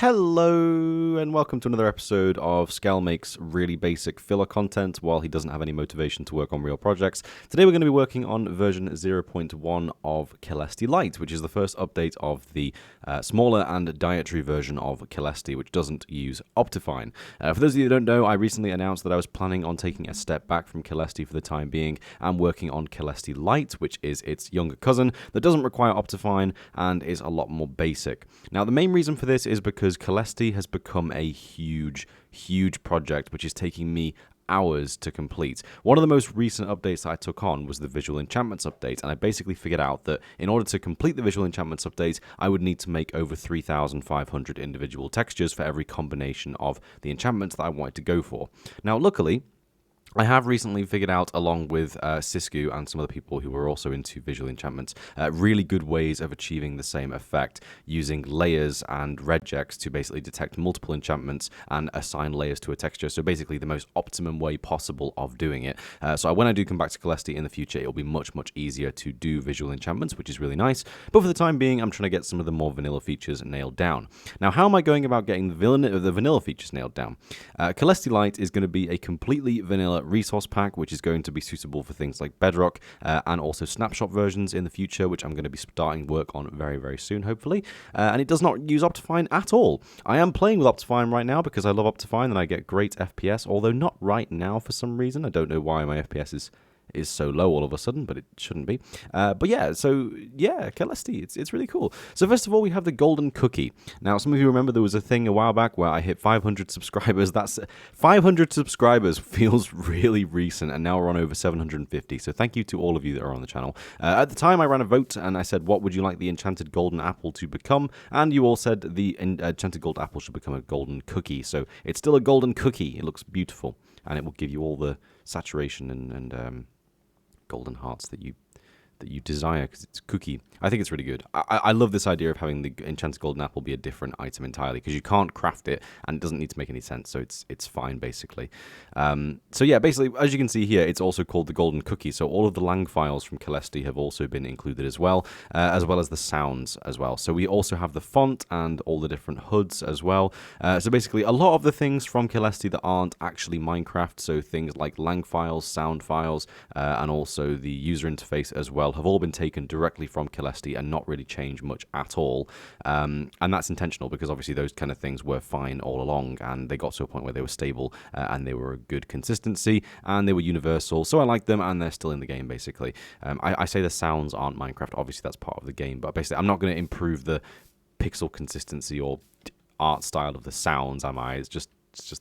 Hello and welcome to another episode of Scal Makes really basic filler content while he doesn't have any motivation to work on real projects. Today we're going to be working on version 0.1 of Caelesti Lite, which is the first update of the smaller and dietary version of Caelesti, which doesn't use OptiFine. For those of you who don't know, I recently announced that I was planning on taking a step back from Caelesti for the time being and working on Caelesti Lite, which is its younger cousin that doesn't require OptiFine and is a lot more basic. Now, the main reason for this is because Caelesti has become a huge project, which is taking me hours to complete. One of the most recent updates that I took on was the visual enchantments update, and I basically figured out that in order to complete the visual enchantments update, I would need to make over 3,500 individual textures for every combination of the enchantments that I wanted to go for. Now, luckily, I have recently figured out, along with Sisku and some other people who were also into visual enchantments, really good ways of achieving the same effect using layers and regex to basically detect multiple enchantments and assign layers to a texture. So basically the most optimum way possible of doing it. So when I do come back to Caelesti in the future, it'll be much easier to do visual enchantments, which is really nice. But for the time being, I'm trying to get some of the more vanilla features nailed down. Now, how am I going about getting the vanilla features nailed down? Caelesti Lite is going to be a completely vanilla resource pack, which is going to be suitable for things like Bedrock and also snapshot versions in the future, which I'm going to be starting work on very soon, hopefully. And it does not use OptiFine at all. I am playing with OptiFine right now because I love OptiFine and I get great FPS, although not right now for some reason. I don't know why my FPS is so low all of a sudden, but it shouldn't be. But yeah, so yeah, Caelesti, it's really cool. So first of all, we have the golden cookie. Now, some of you remember there was a thing a while back where I hit 500 subscribers. That's 500 subscribers feels really recent, and now we're on over 750. So thank you to all of you that are on the channel. At the time, I ran a vote and I said, what would you like the enchanted golden apple to become? And you all said the enchanted golden apple should become a golden cookie. So it's still a golden cookie. It looks beautiful, and it will give you all the saturation and golden hearts that you desire because it's cookie. I think it's really good. I love this idea of having the enchanted golden apple be a different item entirely because you can't craft it and it doesn't need to make any sense, so it's fine basically. So yeah, basically as you can see here, it's also called the golden cookie. So all of the lang files from Caelesti have also been included as well as the sounds as well. So we also have the font and all the different HUDs as well. So basically a lot of the things from Caelesti that aren't actually Minecraft, so things like lang files, sound files, and also the user interface as well, have all been taken directly from Caelesti and not really changed much at all. And that's intentional because obviously those kind of things were fine all along and they got to a point where they were stable and they were a good consistency and they were universal. So I like them and they're still in the game basically. I say the sounds aren't Minecraft. Obviously that's part of the game, but basically I'm not going to improve the pixel consistency or art style of the sounds, am I? It's just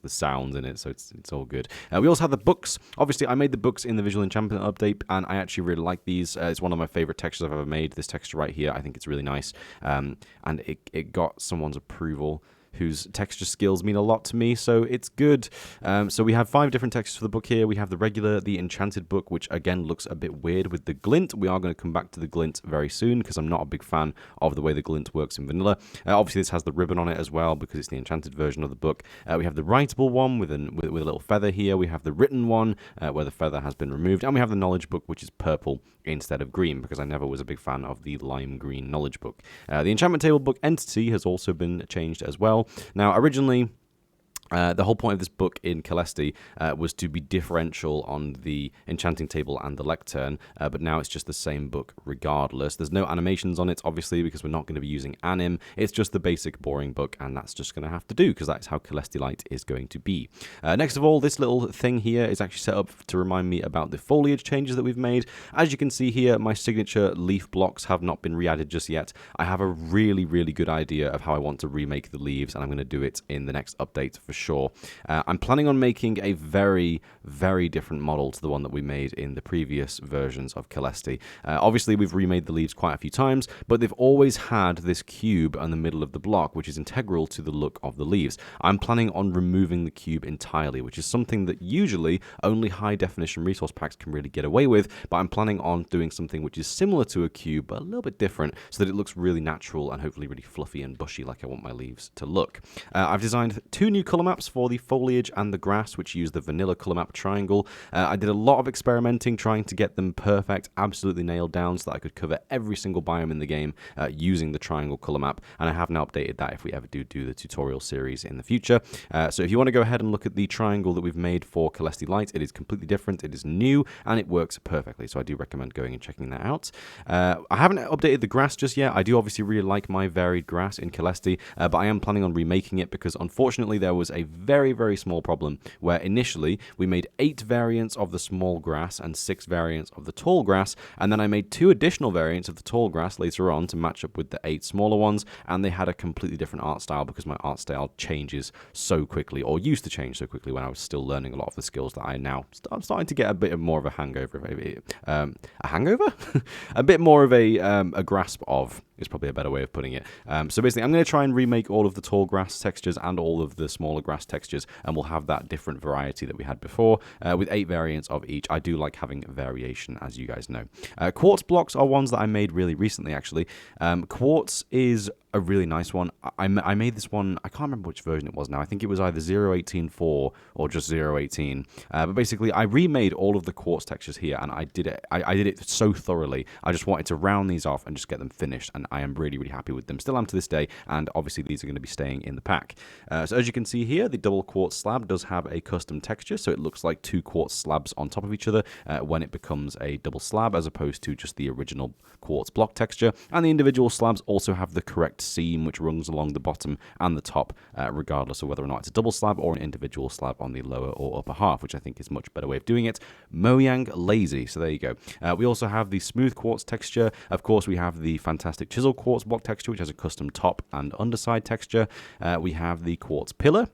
the sounds in it, so it's all good. We also have the books. Obviously, I made the books in the visual enchantment update, and I actually really like these. It's one of my favorite textures I've ever made. This texture right here, I think it's really nice, and it got someone's approval whose texture skills mean a lot to me, so it's good. So we have 5 different textures for the book here. We have the regular, the enchanted book, which again looks a bit weird with the glint. We are going to come back to the glint very soon because I'm not a big fan of the way the glint works in vanilla. Obviously, this has the ribbon on it as well because it's the enchanted version of the book. We have the writable one with a little feather here. We have the written one where the feather has been removed, and we have the knowledge book, which is purple instead of green because I never was a big fan of the lime green knowledge book. The enchantment table book entity has also been changed as well. Now, originally, the whole point of this book in Caelesti was to be differential on the enchanting table and the lectern, but now it's just the same book regardless. There's no animations on it, obviously, because we're not going to be using anim. It's just the basic boring book, and that's just going to have to do, because that's how Caelesti Lite is going to be. Next of all, this little thing here is actually set up to remind me about the foliage changes that we've made. As you can see here, my signature leaf blocks have not been re-added just yet. I have a really good idea of how I want to remake the leaves, and I'm going to do it in the next update for sure. I'm planning on making a very different model to the one that we made in the previous versions of Caelesti. Obviously, we've remade the leaves quite a few times, but they've always had this cube in the middle of the block, which is integral to the look of the leaves. I'm planning on removing the cube entirely, which is something that usually only high-definition resource packs can really get away with, but I'm planning on doing something which is similar to a cube, but a little bit different, so that it looks really natural and hopefully really fluffy and bushy like I want my leaves to look. I've designed 2 new color maps maps for the foliage and the grass, which use the vanilla color map triangle. I did a lot of experimenting trying to get them perfect, absolutely nailed down so that I could cover every single biome in the game using the triangle color map, and I have now updated that if we ever do the tutorial series in the future. So if you want to go ahead and look at the triangle that we've made for Caelesti Lite, it is completely different, it is new, and it works perfectly, so I do recommend going and checking that out. I haven't updated the grass just yet. I do obviously really like my varied grass in Caelesti, but I am planning on remaking it because unfortunately there was a very, very small problem where initially we made 8 variants of the small grass and 6 variants of the tall grass, and then I made 2 additional variants of the tall grass later on to match up with the 8 smaller ones, and they had a completely different art style because my art style changes so quickly, or used to change so quickly when I was still learning a lot of the skills that I now I'm starting to get a bit more of a hangover. A hangover? A bit more of a grasp of is probably a better way of putting it. So basically, I'm going to try and remake all of the tall grass textures and all of the smaller grass textures, and we'll have that different variety that we had before, with 8 variants of each. I do like having variation, as you guys know. Quartz blocks are ones that I made really recently, actually. Quartz is a really nice one. I made this one, I can't remember which version it was now. I think it was either 0.18.4 or just 0.18. But basically, I remade all of the quartz textures here, and I did it so thoroughly. I just wanted to round these off and just get them finished, and I am really, really happy with them. Still am to this day, and obviously these are going to be staying in the pack. So as you can see here, the double quartz slab does have a custom texture, so it looks like 2 quartz slabs on top of each other when it becomes a double slab, as opposed to just the original quartz block texture. And the individual slabs also have the correct seam which runs along the bottom and the top, regardless of whether or not it's a double slab or an individual slab on the lower or upper half, which I think is a much better way of doing it. Mojang lazy, so there you go. We also have the smooth quartz texture. Of course, we have the fantastic chisel quartz block texture, which has a custom top and underside texture. We have the quartz pillar,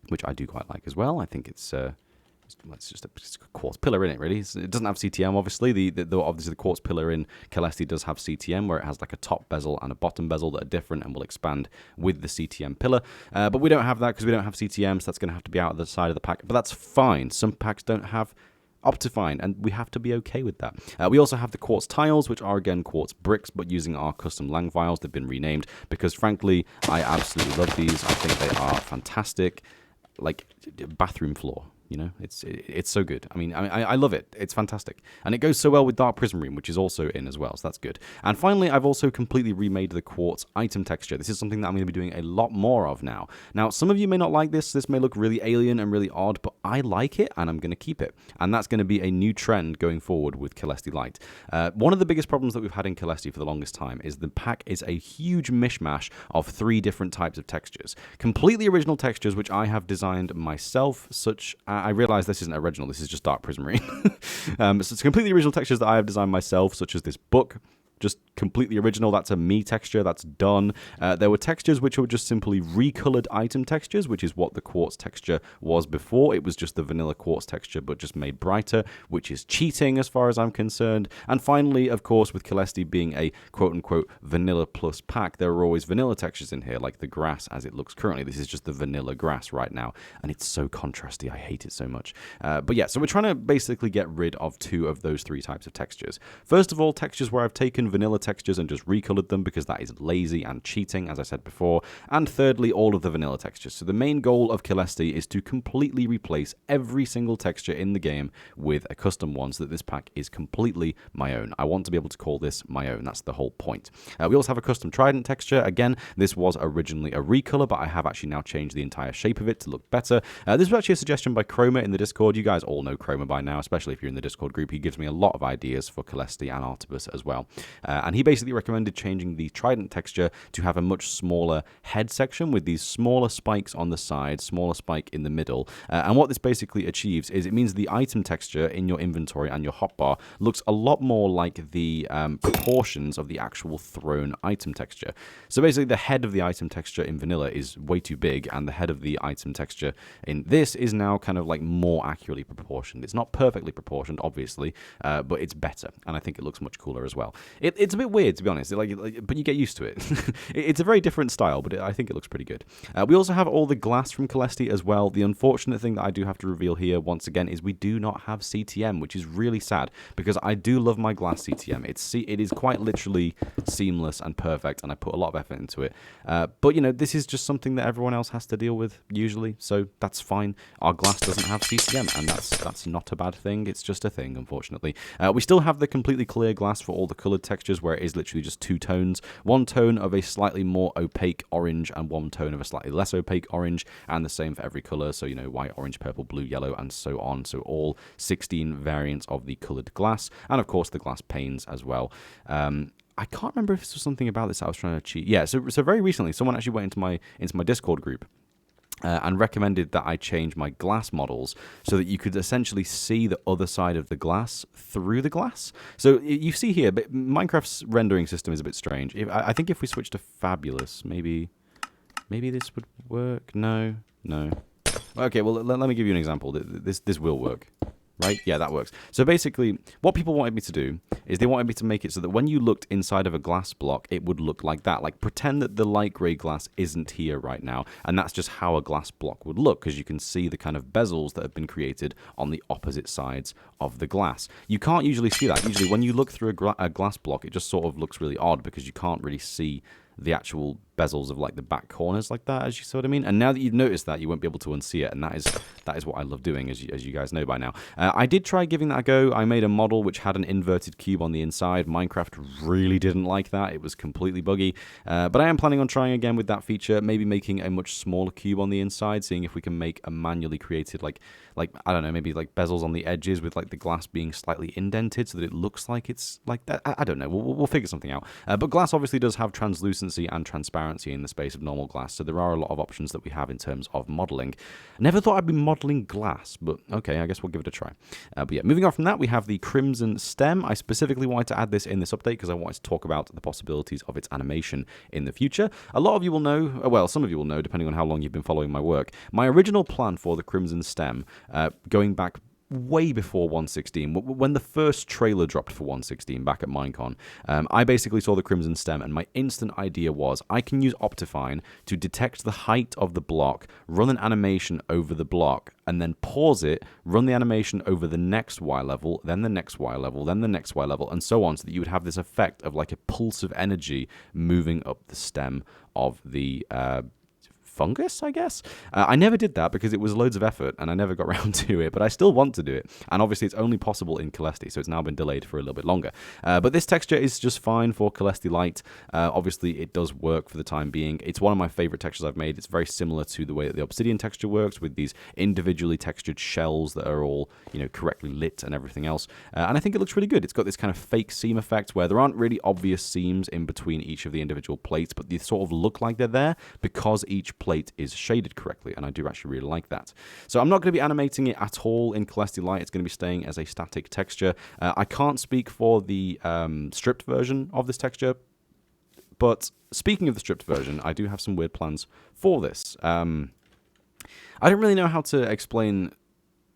which I do quite like as well. I think it's just a quartz pillar in it, really. It doesn't have CTM, obviously. Obviously, the quartz pillar in Caelesti does have CTM, where it has like a top bezel and a bottom bezel that are different and will expand with the CTM pillar. But we don't have that because we don't have CTM, so that's going to have to be out of the side of the pack. But that's fine. Some packs don't have OptiFine, and we have to be okay with that. We also have the quartz tiles, which are again quartz bricks, but using our custom lang files. They've been renamed because, frankly, I absolutely love these. I think they are fantastic, like bathroom floor. You know, it's so good. I mean, I love it. It's fantastic. And it goes so well with Dark Prismarine, which is also in as well, so that's good. And finally, I've also completely remade the quartz item texture. This is something that I'm going to be doing a lot more of now. Now, some of you may not like this. This may look really alien and really odd, but I like it, and I'm going to keep it. And that's going to be a new trend going forward with Caelesti Lite. One of the biggest problems that we've had in Caelesti for the longest time is the pack is a huge mishmash of 3 different types of textures. Completely original textures, which I have designed myself, such I realize this isn't original, this is just Dark Prismarine. So it's completely original textures that I have designed myself, such as this book. Just completely original. That's a me texture. That's done. There were textures which were just simply recolored item textures, which is what the quartz texture was before. It was just the vanilla quartz texture, but just made brighter, which is cheating as far as I'm concerned. And finally, of course, with Caelesti being a quote-unquote vanilla plus pack, there are always vanilla textures in here, like the grass as it looks currently. This is just the vanilla grass right now, and it's so contrasty. I hate it so much. But yeah, so we're trying to basically get rid of 2 of those 3 types of textures. First of all, textures where I've taken vanilla textures and just recolored them because that is lazy and cheating, as I said before. And thirdly, all of the vanilla textures. So the main goal of Caelesti is to completely replace every single texture in the game with a custom one so that this pack is completely my own. I want to be able to call this my own. That's the whole point. We also have a custom Trident texture. Again, this was originally a recolor, but I have actually now changed the entire shape of it to look better. This was actually a suggestion by Chroma in the Discord. You guys all know Chroma by now, especially if you're in the Discord group. He gives me a lot of ideas for Caelesti and Artibus as well. And he basically recommended changing the Trident texture to have a much smaller head section with these smaller spikes on the side, smaller spike in the middle. And what this basically achieves is it means the item texture in your inventory and your hotbar looks a lot more like the proportions of the actual thrown item texture. So basically the head of the item texture in vanilla is way too big, and the head of the item texture in this is now kind of like more accurately proportioned. It's not perfectly proportioned, obviously, but it's better, and I think it looks much cooler as well. It's a bit weird, to be honest, but you get used to it. It's a very different style, but I think it looks pretty good. We also have all the glass from Caelesti as well. The unfortunate thing that I do have to reveal here, once again, is we do not have CTM, which is really sad, because I do love my glass CTM. It is quite literally seamless and perfect, and I put a lot of effort into it. But, this is just something that everyone else has to deal with, usually, so that's fine. Our glass doesn't have CTM, and that's not a bad thing. It's just a thing, unfortunately. We still have the completely clear glass for all the colored textures, where it is literally just 2 tones. 1 tone of a slightly more opaque orange and 1 tone of a slightly less opaque orange, and the same for every color. So, white, orange, purple, blue, yellow, and so on. So all 16 variants of the colored glass, and of course the glass panes as well. I can't remember if this was something about this I was trying to achieve. Yeah, so very recently, someone actually went into my Discord group and recommended that I change my glass models so that you could essentially see the other side of the glass through the glass. So you see here, but Minecraft's rendering system is a bit strange. I think if we switch to Fabulous, maybe this would work. No. Okay, well, let me give you an example. This will work. Right? Yeah, that works. So basically, what people wanted me to do is they wanted me to make it so that when you looked inside of a glass block, it would look like that. Like, pretend that the light grey glass isn't here right now, and that's just how a glass block would look, because you can see the kind of bezels that have been created on the opposite sides of the glass. You can't usually see that. Usually, when you look through a glass block, it just sort of looks really odd, because you can't really see the actual bezels of like the back corners like that, as you see what I mean. And now that you've noticed that, you won't be able to unsee it, and that is what I love doing, as you guys know by now. I did try giving that a go. I made a model which had an inverted cube on the inside. Minecraft really didn't like that. It was completely buggy. But I am planning on trying again with that feature, maybe making a much smaller cube on the inside, seeing if we can make a manually created like I don't know, maybe like bezels on the edges with like the glass being slightly indented so that it looks like it's like that. I don't know. We'll figure something out. But glass obviously does have translucency and transparency in the space of normal glass, so there are a lot of options that we have in terms of modeling. Never thought I'd be modeling glass, but okay, I guess we'll give it a try. But yeah, moving on from that, we have the crimson stem. I specifically wanted to add this in this update because I wanted to talk about the possibilities of its animation in the future. A lot of you will know, well, some of you will know, depending on how long you've been following my work, my original plan for the crimson stem, going back way before 1.16, when the first trailer dropped for 1.16 back at Minecon, I basically saw the crimson stem, and my instant idea was I can use OptiFine to detect the height of the block, run an animation over the block, and then pause it, run the animation over the next Y level, then the next Y level, then the next Y level, and so on, so that you would have this effect of like a pulse of energy moving up the stem of the fungus, I guess. I never did that because it was loads of effort and I never got around to it, but I still want to do it. And obviously it's only possible in Caelesti, so it's now been delayed for a little bit longer. But this texture is just fine for Caelesti Lite. Obviously it does work for the time being. It's one of my favorite textures I've made. It's very similar to the way that the Obsidian texture works, with these individually textured shells that are all, correctly lit and everything else. And I think it looks really good. It's got this kind of fake seam effect where there aren't really obvious seams in between each of the individual plates, but they sort of look like they're there because each plate is shaded correctly, and I do actually really like that. So I'm not going to be animating it at all in Caelesti Lite. It's going to be staying as a static texture. I can't speak for the stripped version of this texture, but speaking of the stripped version, I do have some weird plans for this. I don't really know how to explain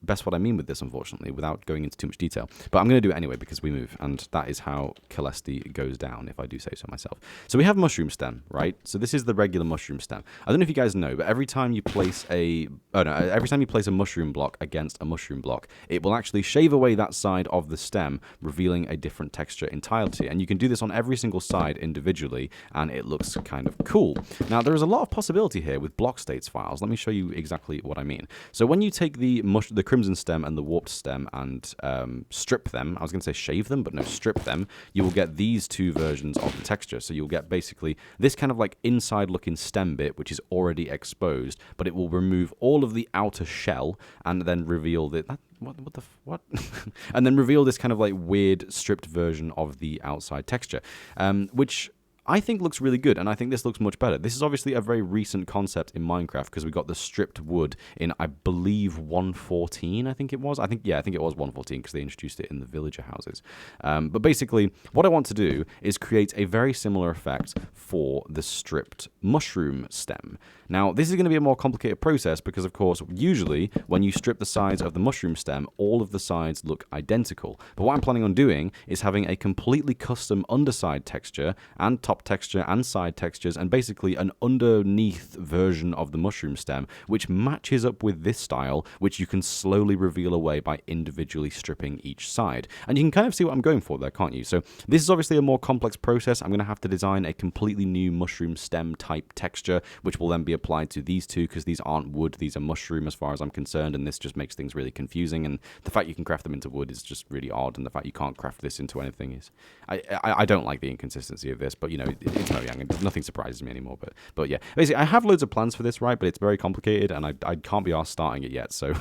best what I mean with this, unfortunately, without going into too much detail. But I'm going to do it anyway because we move, and that is how Caelesti goes down, if I do say so myself. So we have mushroom stem, right? So this is the regular mushroom stem. I don't know if you guys know, but every time you place a mushroom block against a mushroom block, it will actually shave away that side of the stem, revealing a different texture entirely. And you can do this on every single side individually, and it looks kind of cool. Now, there is a lot of possibility here with block states files. Let me show you exactly what I mean. So when you take the crimson stem and the warped stem and strip them, I was going to say shave them, but no, strip them, you will get these two versions of the texture. So you'll get basically this kind of like inside looking stem bit, which is already exposed, but it will remove all of the outer shell and then reveal what? And then reveal this kind of like weird stripped version of the outside texture, which I think looks really good, and I think this looks much better. This is obviously a very recent concept in Minecraft because we got the stripped wood in, I believe, 1.14, I think it was. I think it was 1.14 because they introduced it in the villager houses. But basically, what I want to do is create a very similar effect for the stripped mushroom stem. Now, this is going to be a more complicated process because, of course, usually when you strip the sides of the mushroom stem, all of the sides look identical. But what I'm planning on doing is having a completely custom underside texture and top texture and side textures and basically an underneath version of the mushroom stem which matches up with this style, which you can slowly reveal away by individually stripping each side. And you can kind of see what I'm going for there, can't you? So this is obviously a more complex process. I'm going to have to design a completely new mushroom stem type texture, which will then be applied to these two because these aren't wood, these are mushroom as far as I'm concerned, and this just makes things really confusing. And the fact you can craft them into wood is just really odd, and the fact you can't craft this into anything is... I don't like the inconsistency of this, but you know, it's very young and nothing surprises me anymore. But yeah, basically I have loads of plans for this, right? But it's very complicated and I can't be arsed starting it yet. So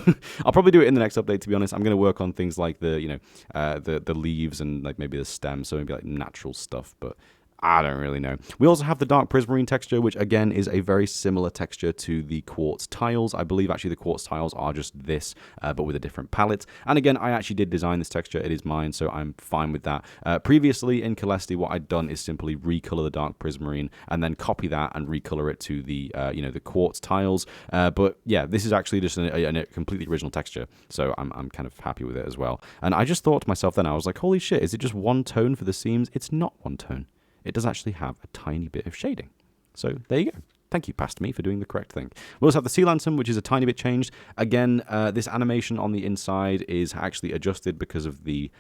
I'll probably do it in the next update, to be honest. I'm going to work on things like the, you know, the leaves and like maybe the stem, so maybe like natural stuff, but I don't really know. We also have the dark prismarine texture, which again is a very similar texture to the quartz tiles. I believe actually the quartz tiles are just this, but with a different palette. And again, I actually did design this texture. It is mine, so I'm fine with that. Previously in Caelesti, what I'd done is simply recolor the dark prismarine and then copy that and recolor it to the, you know, the quartz tiles. But yeah, this is actually just a completely original texture, so I'm kind of happy with it as well. And I just thought to myself then, I was like, holy shit, is it just one tone for the seams? It's not one tone. It does actually have a tiny bit of shading. So there you go. Thank you, past me, for doing the correct thing. We also have the sea lantern, which is a tiny bit changed. Again, this animation on the inside is actually adjusted because of the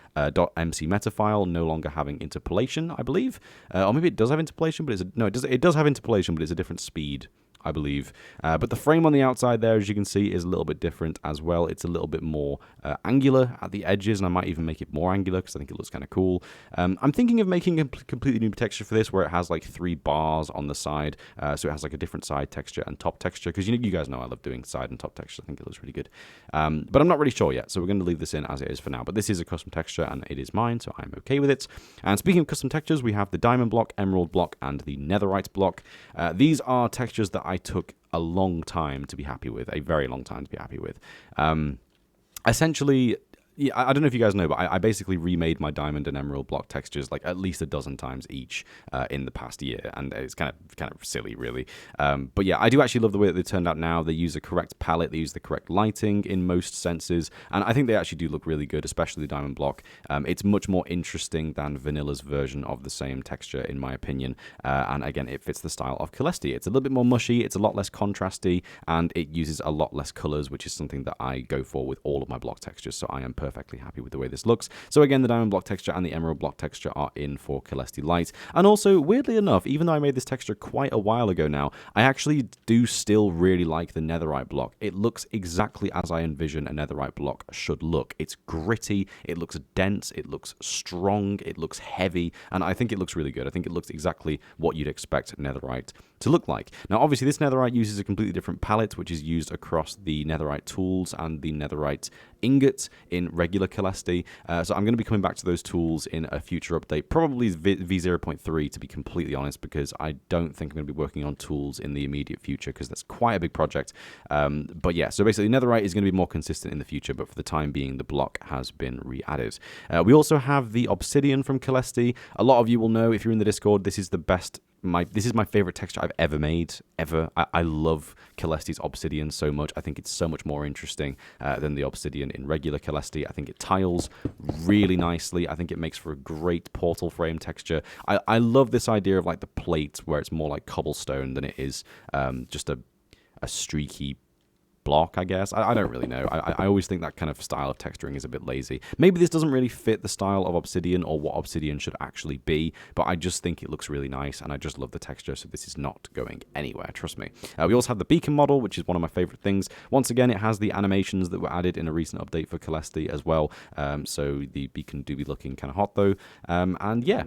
.mc meta file no longer having interpolation, I believe. Or maybe it does have interpolation, but it does have interpolation, but it's a different speed, I believe. But the frame on the outside there, as you can see, is a little bit different as well. It's a little bit more angular at the edges, and I might even make it more angular because I think it looks kind of cool. I'm thinking of making a completely new texture for this where it has like 3 bars on the side, so it has like a different side texture and top texture, because you guys know I love doing side and top texture. I think it looks really good. But I'm not really sure yet, so we're going to leave this in as it is for now. But this is a custom texture, and it is mine, so I'm okay with it. And speaking of custom textures, we have the diamond block, emerald block, and the netherite block. These are textures that I took a long time to be happy with, a very long time to be happy with. Essentially, yeah, I don't know if you guys know, but I basically remade my diamond and emerald block textures like at least a dozen times each in the past year, and it's kind of silly, really. But yeah, I do actually love the way that they turned out now. They use the correct palette, they use the correct lighting in most senses, and I think they actually do look really good, especially the diamond block. It's much more interesting than Vanilla's version of the same texture, in my opinion. And again, it fits the style of Caelesti. It's a little bit more mushy, it's a lot less contrasty, and it uses a lot less colors, which is something that I go for with all of my block textures. So I am perfectly happy with the way this looks. So again, the diamond block texture and the emerald block texture are in for Caelesti Lite. And also, weirdly enough, even though I made this texture quite a while ago now, I actually do still really like the netherite block. It looks exactly as I envision a netherite block should look. It's gritty, it looks dense, it looks strong, it looks heavy, and I think it looks really good. I think it looks exactly what you'd expect netherite to look like. Now, obviously, this netherite uses a completely different palette, which is used across the netherite tools and the netherite ingots in regular Caelesti. So I'm going to be coming back to those tools in a future update, probably v0.3 to be completely honest, because I don't think I'm going to be working on tools in the immediate future because that's quite a big project. But yeah, so basically netherite is going to be more consistent in the future, but for the time being, the block has been re-added. We also have the obsidian from Caelesti. A lot of you will know, if you're in the Discord, this is the best. This is my favorite texture I've ever made, ever. I love Caelesti's obsidian so much. I think it's so much more interesting than the obsidian in regular Caelesti. I think it tiles really nicely. I think it makes for a great portal frame texture. I love this idea of like the plate where it's more like cobblestone than it is just a streaky block, I guess. I don't really know. I always think that kind of style of texturing is a bit lazy. Maybe this doesn't really fit the style of obsidian or what obsidian should actually be, but I just think it looks really nice, and I just love the texture, so this is not going anywhere, trust me. We also have the beacon model, which is one of my favorite things. Once again, it has the animations that were added in a recent update for Caelesti as well, so the beacon do be looking kind of hot though. And yeah,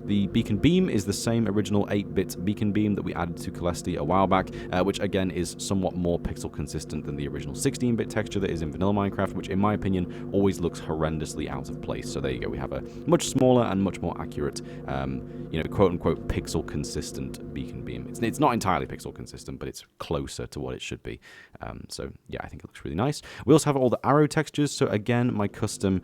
the beacon beam is the same original 8-bit beacon beam that we added to Caelesti a while back, which again is somewhat more pixel consistent than the original 16-bit texture that is in vanilla Minecraft, which in my opinion always looks horrendously out of place. So there you go, we have a much smaller and much more accurate, you know, quote-unquote pixel-consistent beacon beam. It's not entirely pixel-consistent, but it's closer to what it should be. So yeah, I think it looks really nice. We also have all the arrow textures. So again, my custom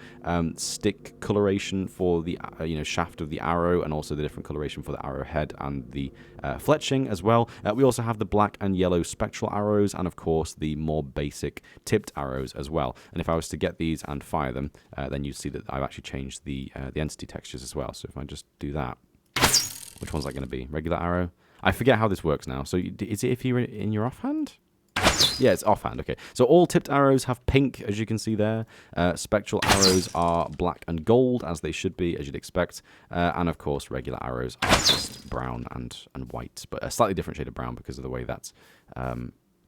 stick coloration for the you know, shaft of the arrow, and also the different coloration for the arrow head and the fletching as well. We also have the black and yellow spectral arrows, and of course the more basic tipped arrows as well. And if I was to get these and fire them, then you'd see that I've actually changed the entity textures as well. So if I just do that, which one's that going to be? Regular arrow? I forget how this works now. So is it if you're in your offhand? Yeah, it's offhand. Okay, so all tipped arrows have pink, as you can see there. Spectral arrows are black and gold, as they should be, as you'd expect. And of course, regular arrows are just brown and white, but a slightly different shade of brown because of the way that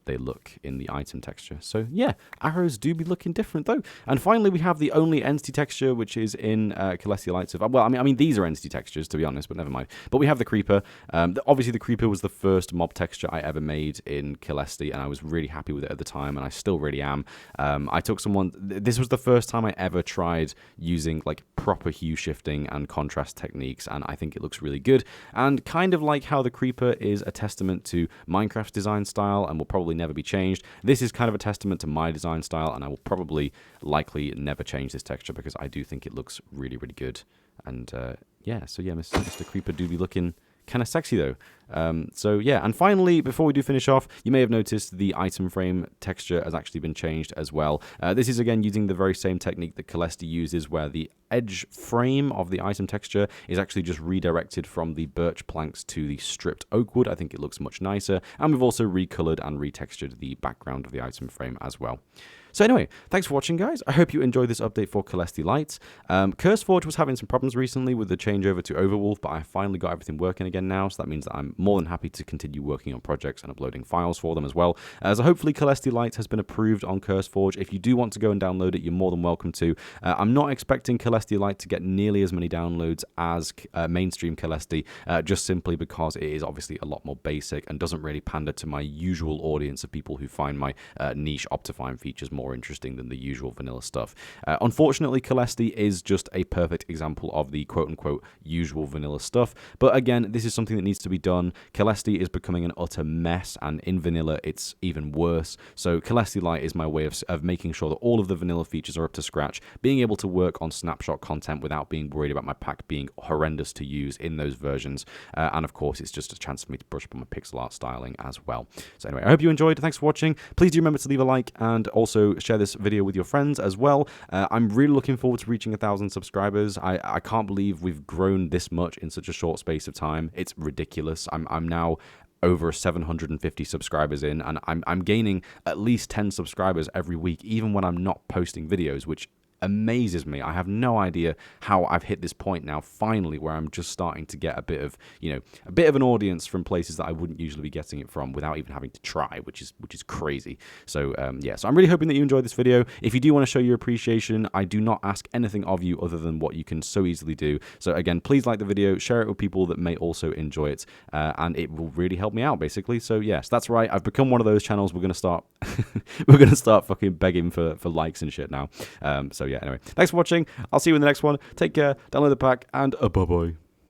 they look in the item texture. So yeah, arrows do be looking different though. And finally, we have the only entity texture, which is in Caelesti Lite. Well, I mean, these are entity textures, to be honest, but never mind. But we have the creeper. Obviously, the creeper was the first mob texture I ever made in Caelesti, and I was really happy with it at the time, and I still really am. I took this was the first time I ever tried using like proper hue shifting and contrast techniques, and I think it looks really good. And kind of like how the creeper is a testament to Minecraft's design style and will probably never be changed, this is kind of a testament to my design style, and I will probably likely never change this texture because I do think it looks really, really good. And yeah, so yeah, Mr. Creeper do be looking kind of sexy though. So yeah, and finally, before we do finish off, you may have noticed the item frame texture has actually been changed as well. This is again using the very same technique that Caelesti uses, where the edge frame of the item texture is actually just redirected from the birch planks to the stripped oak wood. I think it looks much nicer, and we've also recolored and retextured the background of the item frame as well. So anyway, thanks for watching, guys. I hope you enjoyed this update for Caelesti Lite. CurseForge was having some problems recently with the changeover to Overwolf, but I finally got everything working again now, so that means that I'm more than happy to continue working on projects and uploading files for them as well. So hopefully Caelesti Lite has been approved on CurseForge. If you do want to go and download it, you're more than welcome to. I'm not expecting Caelesti Lite to get nearly as many downloads as mainstream Caelesti, just simply because it is obviously a lot more basic and doesn't really pander to my usual audience of people who find my niche OptiFine features more interesting than the usual vanilla stuff. Unfortunately, Caelesti is just a perfect example of the quote-unquote usual vanilla stuff, but again, this is something that needs to be done. Caelesti is becoming an utter mess, and in vanilla, it's even worse. So Caelesti Lite is my way of making sure that all of the vanilla features are up to scratch, being able to work on snapshot content without being worried about my pack being horrendous to use in those versions, and of course, it's just a chance for me to brush up on my pixel art styling as well. So anyway, I hope you enjoyed. Thanks for watching. Please do remember to leave a like, and also share this video with your friends as well. I'm really looking forward to reaching 1,000 subscribers. I can't believe we've grown this much in such a short space of time. It's ridiculous. I'm now over 750 subscribers in, and I'm gaining at least 10 subscribers every week, even when I'm not posting videos, which amazes me. I have no idea how I've hit this point now, finally, where I'm just starting to get a bit of, you know, a bit of an audience from places that I wouldn't usually be getting it from without even having to try, which is crazy. So yeah, so I'm really hoping that you enjoyed this video. If you do want to show your appreciation, I do not ask anything of you other than what you can so easily do. So again, please like the video, share it with people that may also enjoy it, and it will really help me out, basically. So yes, that's right. I've become one of those channels. We're gonna start we're gonna start fucking begging for likes and shit now. So yeah, anyway, thanks for watching. I'll see you in the next one. Take care, download the pack, and bye-bye.